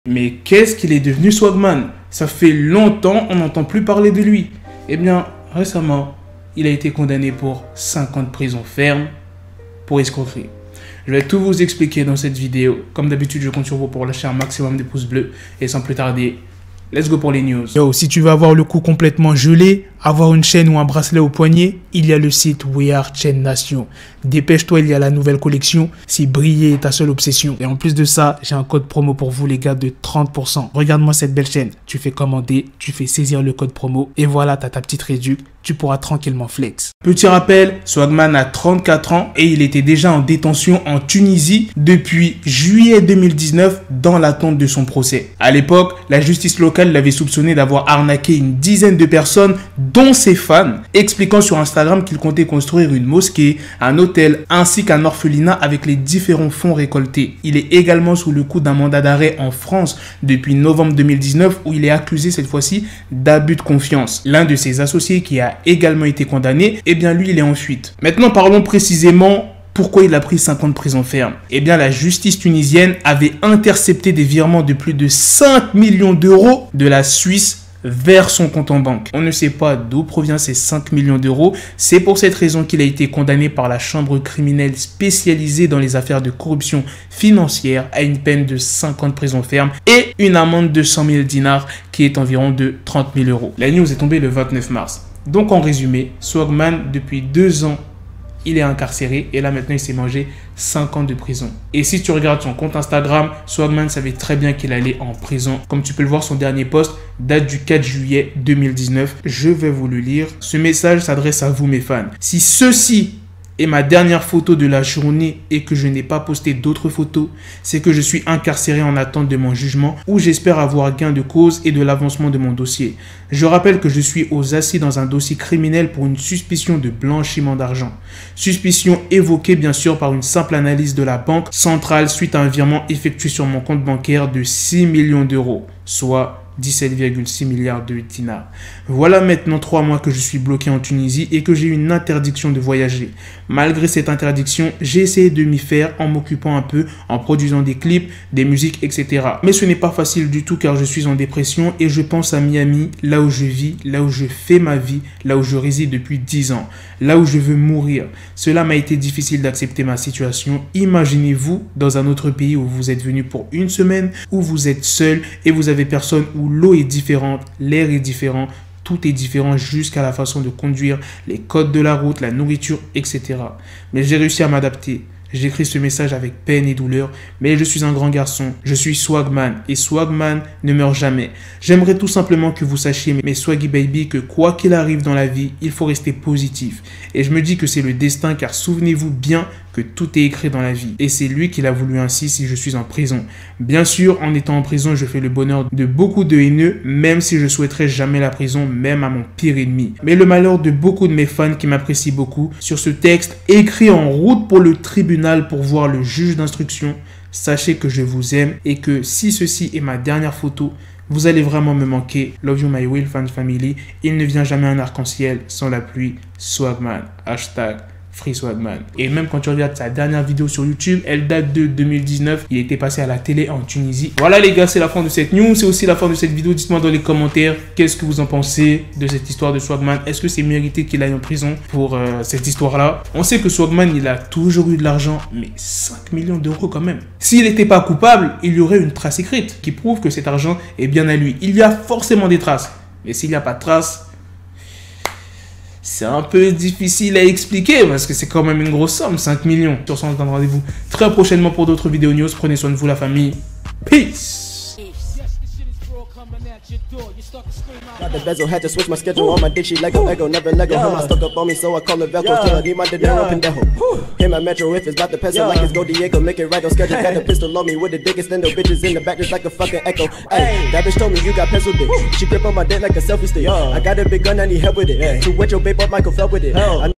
Mais qu'est-ce qu'il est devenu Swagman? Ça fait longtemps on n'entend plus parler de lui. Eh bien, récemment, il a été condamné pour 5 ans de prison ferme pour escroquerie. Je vais tout vous expliquer dans cette vidéo. Comme d'habitude, je compte sur vous pour lâcher un maximum de pouces bleus. Et sans plus tarder, let's go pour les news. Yo, si tu veux avoir le cou complètement gelé, avoir une chaîne ou un bracelet au poignet, il y a le site We Are Chain Nation. Dépêche-toi, il y a la nouvelle collection si briller est ta seule obsession. Et en plus de ça, j'ai un code promo pour vous les gars de 30%. Regarde-moi cette belle chaîne. Tu fais commander, tu fais saisir le code promo et voilà, t'as ta petite réduc. Tu pourras tranquillement flex. Petit rappel, Swagman a 34 ans et il était déjà en détention en Tunisie depuis juillet 2019 dans l'attente de son procès. À l'époque, la justice locale l'avait soupçonné d'avoir arnaqué une dizaine de personnes, dont ses fans, expliquant sur Instagram qu'il comptait construire une mosquée, un hôtel ainsi qu'un orphelinat avec les différents fonds récoltés. Il est également sous le coup d'un mandat d'arrêt en France depuis novembre 2019 où il est accusé cette fois-ci d'abus de confiance. L'un de ses associés qui a également été condamné, eh bien lui il est en fuite. Maintenant parlons précisément pourquoi il a pris 5 ans de prison ferme. Eh bien la justice tunisienne avait intercepté des virements de plus de 5 millions d'euros de la Suisse vers son compte en banque. On ne sait pas d'où provient ces 5 millions d'euros. C'est pour cette raison qu'il a été condamné par la chambre criminelle spécialisée dans les affaires de corruption financière à une peine de 5 ans de prison ferme et une amende de 100 000 dinars qui est environ de 30 000 euros. La news est tombée le 29 mars. Donc en résumé, Swagman depuis 2 ans, il est incarcéré et là maintenant il s'est mangé 5 ans de prison. Et si tu regardes son compte Instagram, Swagman savait très bien qu'il allait en prison. Comme tu peux le voir, son dernier post date du 4 juillet 2019. Je vais vous le lire. Ce message s'adresse à vous mes fans. Si ceci est ma dernière photo de la journée et que je n'ai pas posté d'autres photos, c'est que je suis incarcéré en attente de mon jugement où j'espère avoir gain de cause et de l'avancement de mon dossier. Je rappelle que je suis aux assises dans un dossier criminel pour une suspicion de blanchiment d'argent. Suspicion évoquée bien sûr par une simple analyse de la banque centrale suite à un virement effectué sur mon compte bancaire de 6 millions d'euros, soit 17,6 milliards de dinars. Voilà maintenant 3 mois que je suis bloqué en Tunisie et que j'ai une interdiction de voyager. Malgré cette interdiction, j'ai essayé de m'y faire en m'occupant un peu, en produisant des clips, des musiques, etc. Mais ce n'est pas facile du tout car je suis en dépression et je pense à Miami, là où je vis, là où je fais ma vie, là où je réside depuis 10 ans, là où je veux mourir. Cela m'a été difficile d'accepter ma situation. Imaginez-vous dans un autre pays où vous êtes venu pour une semaine, où vous êtes seul et vous avez personne, où l'eau est différente, l'air est différent, tout est différent jusqu'à la façon de conduire, les codes de la route, la nourriture, etc. Mais j'ai réussi à m'adapter. J'écris ce message avec peine et douleur, mais je suis un grand garçon. Je suis Swagman et Swagman ne meurt jamais. J'aimerais tout simplement que vous sachiez, mes Swaggy Baby, que quoi qu'il arrive dans la vie, il faut rester positif. Et je me dis que c'est le destin car souvenez-vous bien que tout est écrit dans la vie. Et c'est lui qui l'a voulu ainsi si je suis en prison. Bien sûr, en étant en prison, je fais le bonheur de beaucoup de haineux, même si je souhaiterais jamais la prison, même à mon pire ennemi. Mais le malheur de beaucoup de mes fans qui m'apprécient beaucoup, sur ce texte écrit en route pour le tribunal pour voir le juge d'instruction, sachez que je vous aime et que si ceci est ma dernière photo, vous allez vraiment me manquer. Love you my real fan family. Il ne vient jamais un arc-en-ciel sans la pluie. Swagman. Hashtag Free Swagman. Et même quand tu regardes sa dernière vidéo sur YouTube, elle date de 2019. Il était passé à la télé en Tunisie. Voilà les gars, c'est la fin de cette news. C'est aussi la fin de cette vidéo. Dites-moi dans les commentaires qu'est-ce que vous en pensez de cette histoire de Swagman. Est-ce que c'est mérité qu'il aille en prison pour cette histoire-là? On sait que Swagman, il a toujours eu de l'argent, mais 5 millions d'euros quand même. S'il n'était pas coupable, il y aurait une trace écrite qui prouve que cet argent est bien à lui. Il y a forcément des traces. Mais s'il n'y a pas de traces, c'est un peu difficile à expliquer parce que c'est quand même une grosse somme, 5 millions. Sur ce, on se donne rendez-vous très prochainement pour d'autres vidéos news. Prenez soin de vous la famille. Peace. Got the bezel, had to switch my schedule on my dick, she Lego, never Lego. Her mouth stuck up on me, so I call her Velcro. Till I need my dinero pendejo. Hit my metro if it's about to peso, like it's go Diego, make it right on schedule. Got a pistol on me with the dick, extendo bitches in the back just like a fucking echo. Ay, that bitch told me you got pencil dick. She grip on my dick like a selfie stick. I got a big gun, I need help with it. To wet your babe up, Michael fell with it.